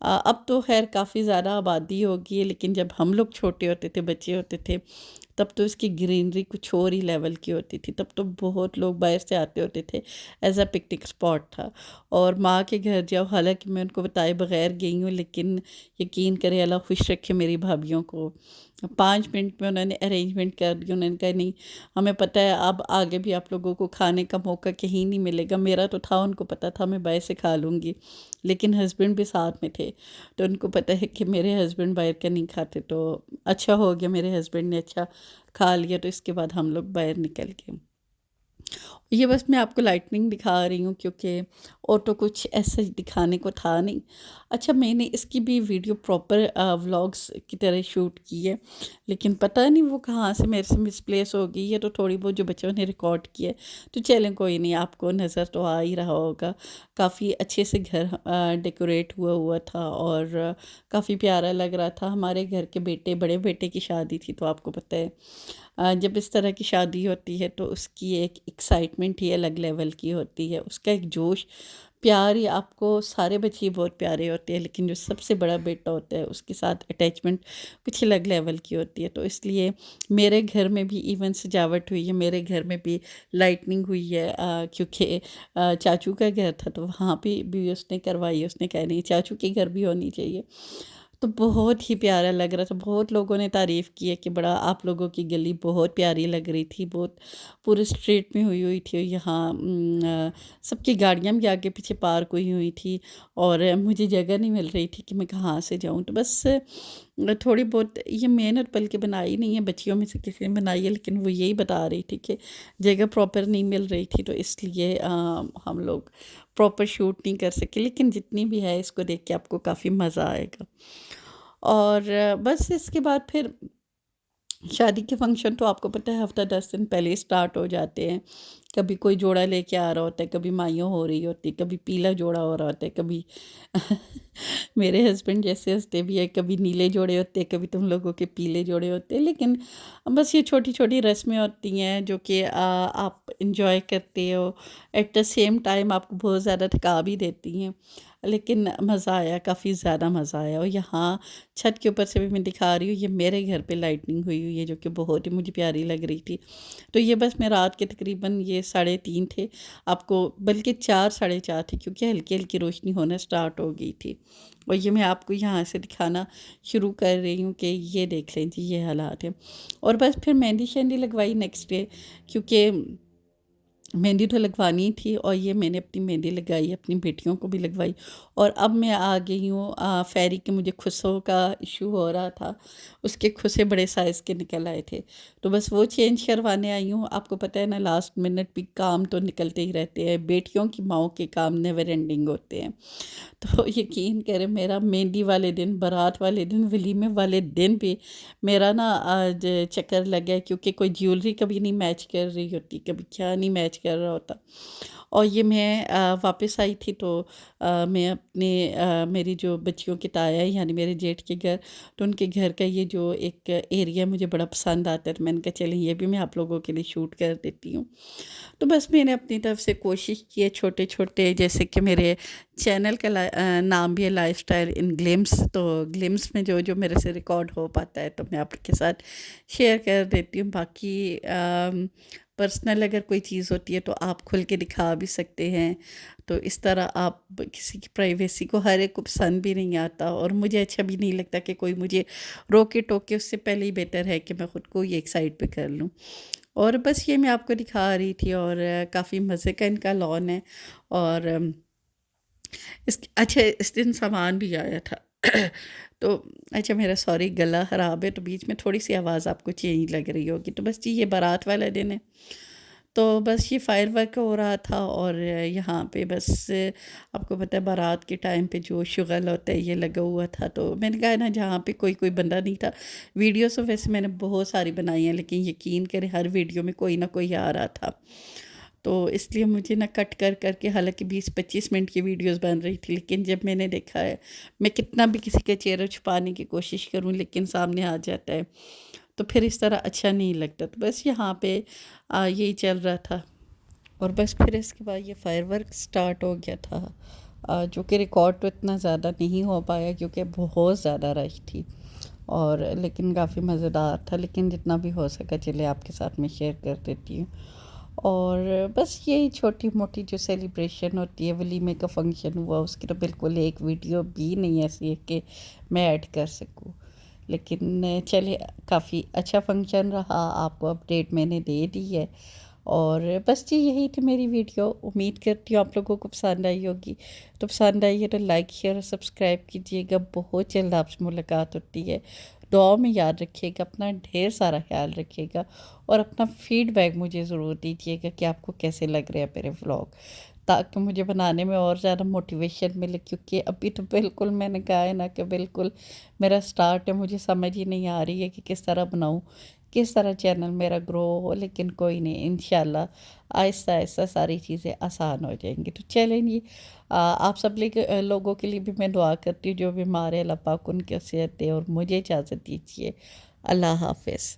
اب تو خیر کافی زیادہ آبادی ہو گئی ہے، لیکن جب ہم لوگ چھوٹے ہوتے تھے، بچے ہوتے تھے، تب تو اس کی گرینری کچھ اور ہی لیول کی ہوتی تھی. تب تو بہت لوگ باہر سے آتے ہوتے تھے، ایز اے پکنک اسپاٹ تھا. اور ماں کے گھر جاؤ، حالانکہ میں ان کو بتائے بغیر گئی ہوں، لیکن یقین کرے اللہ خوش رکھے میری بھابھیوں کو، 5 منٹ میں انہوں نے ارینجمنٹ کر دی. انہوں نے کہا نہیں، ہمیں پتہ ہے اب آگے بھی آپ لوگوں کو کھانے کا موقع کہیں نہیں ملے گا. میرا تو تھا، ان کو پتہ تھا میں باہر سے کھا لوں گی، لیکن ہسبینڈ بھی ساتھ میں تھے، تو ان کو پتہ ہے کہ میرے ہسبینڈ باہر کا نہیں کھاتے. تو اچھا ہو گیا میرے ہسبینڈ نے اچھا کھا لیا، تو اس کے بعد ہم لوگ باہر نکل گئے. یہ بس میں آپ کو لائٹننگ دکھا رہی ہوں، کیونکہ اور تو کچھ ایسا دکھانے کو تھا نہیں. اچھا، میں نے اس کی بھی ویڈیو پراپر ولاگس کی طرح شوٹ کی ہے، لیکن پتہ نہیں وہ کہاں سے میرے سے مس پلیس ہو گئی ہے. تو تھوڑی بہت جو بچوں نے ریکارڈ کی ہے، تو چلیں کوئی نہیں، آپ کو نظر تو آ ہی رہا ہوگا. کافی اچھے سے گھر ڈیکوریٹ ہوا تھا، اور کافی پیارا لگ رہا تھا. ہمارے گھر کے بڑے بیٹے کی شادی تھی، تو آپ کو پتہ ہے جب اس طرح کی شادی ہوتی ہے تو اس کی ایک ایکسائٹمنٹ ہی الگ لیول کی ہوتی ہے، اس کا ایک جوش، پیار ہی. آپ کو سارے بچے بہت پیارے ہوتے ہیں، لیکن جو سب سے بڑا بیٹا ہوتا ہے اس کے ساتھ اٹیچمنٹ کچھ الگ لیول کی ہوتی ہے. تو اس لیے میرے گھر میں بھی ایون سجاوٹ ہوئی ہے، میرے گھر میں بھی لائٹننگ ہوئی ہے، کیونکہ چاچو کا گھر تھا، تو وہاں پہ بھی اس نے کروائی. اس نے کہا نہیں، چاچو کے گھر بھی ہونی چاہیے. تو بہت ہی پیارا لگ رہا تھا. بہت لوگوں نے تعریف کی ہے کہ بڑا آپ لوگوں کی گلی بہت پیاری لگ رہی تھی، بہت پورے اسٹریٹ میں ہوئی تھی. یہاں سب کی گاڑیاں بھی آگے پیچھے پارک ہوئی تھی، اور مجھے جگہ نہیں مل رہی تھی کہ میں کہاں سے جاؤں. تو بس تھوڑی بہت یہ محنت بلکہ بنائی نہیں ہے، بچیوں میں سے کسی نے بنائی ہے، لیکن وہ یہی بتا رہی تھی کہ جگہ پراپر نہیں مل رہی تھی، تو اس لیے ہم لوگ پراپر شوٹ نہیں کر سکے. لیکن جتنی بھی ہے، اس کو دیکھ کے آپ کو کافی مزہ آئے گا. اور بس اس کے بعد پھر شادی کے فنکشن تو آپ کو پتہ ہے ہفتہ 10 دن پہلے ہی سٹارٹ ہو جاتے ہیں. کبھی کوئی جوڑا لے کے آ رہا ہوتا ہے، کبھی مائیوں ہو رہی ہوتی، کبھی پیلا جوڑا ہو رہا ہوتا ہے، کبھی میرے ہسبینڈ جیسے ہنستے بھی ہے، کبھی نیلے جوڑے ہوتے ہیں، کبھی تم لوگوں کے پیلے جوڑے ہوتے ہیں. لیکن بس یہ چھوٹی چھوٹی رسمیں ہوتی ہیں جو کہ آپ انجوائے کرتے ہو، ایٹ دا سیم ٹائم آپ کو بہت زیادہ تھکا بھی دیتی ہیں. لیکن مزہ آیا، کافی زیادہ مزہ آیا. اور یہاں چھت کے اوپر سے بھی میں دکھا رہی ہوں، یہ میرے گھر پہ لائٹننگ ہوئی ہے، جو کہ بہت ہی مجھے پیاری لگ رہی تھی. تو یہ بس میں رات کے تقریباً یہ 3:30 تھے، آپ کو بلکہ 4 4:30 تھے، کیونکہ ہلکی ہلکی روشنی ہونا سٹارٹ ہو گئی تھی. اور یہ میں آپ کو یہاں سے دکھانا شروع کر رہی ہوں کہ یہ دیکھ لیں جی، یہ حالات ہیں. اور بس پھر مہندی شہندی لگوائی نیکسٹ ڈے، کیونکہ مہندی تو لگوانی تھی. اور یہ میں نے اپنی مہندی لگائی، اپنی بیٹیوں کو بھی لگوائی. اور اب میں آ گئی ہوں فیری کے. مجھے خسوں کا ایشو ہو رہا تھا، اس کے خسے بڑے سائز کے نکل آئے تھے، تو بس وہ چینج کروانے آئی ہوں. آپ کو پتہ ہے نا، لاسٹ منٹ بھی کام تو نکلتے ہی رہتے ہیں، بیٹیوں کی ماؤں کے کام نیور اینڈنگ ہوتے ہیں. تو یقین کریں، میرا مہندی والے دن، بارات والے دن، ولیمے والے دن بھی میرا نا آج چکر لگ گیا، کیونکہ کوئی جیولری کبھی نہیں میچ کر رہی ہوتی، کبھی کیا نہیں میچ کر رہا ہوتا. اور یہ میں واپس آئی تھی، تو میں اپنے میری جو بچیوں کی تایا ہے، یعنی میرے جیٹھ کے گھر، تو ان کے گھر کا یہ جو ایک ایریا مجھے بڑا پسند آتا ہے، تو میں نے کہا چلیں یہ بھی میں آپ لوگوں کے لیے شوٹ کر دیتی ہوں. تو بس میں نے اپنی طرف سے کوشش کی ہے، چھوٹے چھوٹے، جیسے کہ میرے چینل کا نام بھی ہے لائف سٹائل ان گلمس. تو گلمس میں جو جو میرے سے ریکارڈ ہو پاتا ہے تو میں آپ کے ساتھ شیئر کر دیتی ہوں. باقی پرسنل اگر کوئی چیز ہوتی ہے تو آپ کھل کے دکھا بھی سکتے ہیں. تو اس طرح آپ کسی کی پرائیویسی کو، ہر ایک کو پسند بھی نہیں آتا، اور مجھے اچھا بھی نہیں لگتا کہ کوئی مجھے روکے ٹوکے. اس سے پہلے ہی بہتر ہے کہ میں خود کو ایک سائڈ پہ کر لوں. اور بس یہ میں آپ کو دکھا رہی تھی. اور کافی مزے کا ان کا لان ہے. اور اچھا، اس دن سامان بھی آیا تھا. تو اچھا، میرا سوری گلا خراب ہے، تو بیچ میں تھوڑی سی آواز آپ کو چینج لگ رہی ہوگی. تو بس جی، یہ بارات والا دن ہے، تو بس یہ فائر ورک ہو رہا تھا. اور یہاں پہ بس آپ کو پتہ ہے بارات کے ٹائم پہ جو شغل ہوتا ہے یہ لگا ہوا تھا. تو میں نے کہا نا، جہاں پہ کوئی بندہ نہیں تھا. ویڈیوز تو ویسے میں نے بہت ساری بنائی ہیں، لیکن یقین کریں ہر ویڈیو میں کوئی نہ کوئی آ رہا تھا. تو اس لیے مجھے نہ کٹ کر کے، حالانکہ 20 25 منٹ کی ویڈیوز بن رہی تھی، لیکن جب میں نے دیکھا ہے، میں کتنا بھی کسی کا چہرہ چھپانے کی کوشش کروں لیکن سامنے آ جاتا ہے، تو پھر اس طرح اچھا نہیں لگتا. تو بس یہاں پہ یہی چل رہا تھا. اور بس پھر اس کے بعد یہ فائر ورک سٹارٹ ہو گیا تھا. جو کہ ریکارڈ تو اتنا زیادہ نہیں ہو پایا کیونکہ بہت زیادہ رش تھی، اور لیکن کافی مزیدار تھا، لیکن جتنا بھی ہو سکا چلے آپ کے ساتھ میں شیئر کر دیتی ہوں۔ اور بس یہی چھوٹی موٹی جو سیلیبریشن ہوتی ہے، ولیمے کا فنکشن ہوا، اس کی تو بالکل ایک ویڈیو بھی نہیں ایسی ہے کہ میں ایڈ کر سکوں، لیکن چلے کافی اچھا فنکشن رہا، آپ کو اپڈیٹ میں نے دے دی ہے۔ اور بس جی یہی تھی میری ویڈیو، امید کرتی ہوں آپ لوگوں کو پسند آئی ہوگی، تو پسند آئی ہے تو لائک شیئر اور سبسکرائب کیجیے گا۔ بہت جلد آپ سے ملاقات ہوتی ہے، دعا میں یاد رکھیے گا، اپنا ڈھیر سارا خیال رکھیے گا، اور اپنا فیڈ بیک مجھے ضرور دیجیے گا کہ آپ کو کیسے لگ رہے ہیں میرے ولاگ، تاکہ مجھے بنانے میں اور زیادہ موٹیویشن ملے، کیونکہ ابھی تو بالکل میں نے کہا ہے نا کہ بالکل میرا سٹارٹ ہے، مجھے سمجھ ہی نہیں آ رہی ہے کہ کس طرح بناؤں، کس طرح چینل میرا گرو ہو، لیکن کوئی نہیں، انشاءاللہ آہستہ آہستہ ساری چیزیں آسان ہو جائیں گی۔ تو چلیں جی، آپ سب لوگوں کے لیے بھی میں دعا کرتی ہوں جو بیمار ہے، اللہ پاک ان کے صحت دے، اور مجھے اجازت دیجیے، اللہ حافظ۔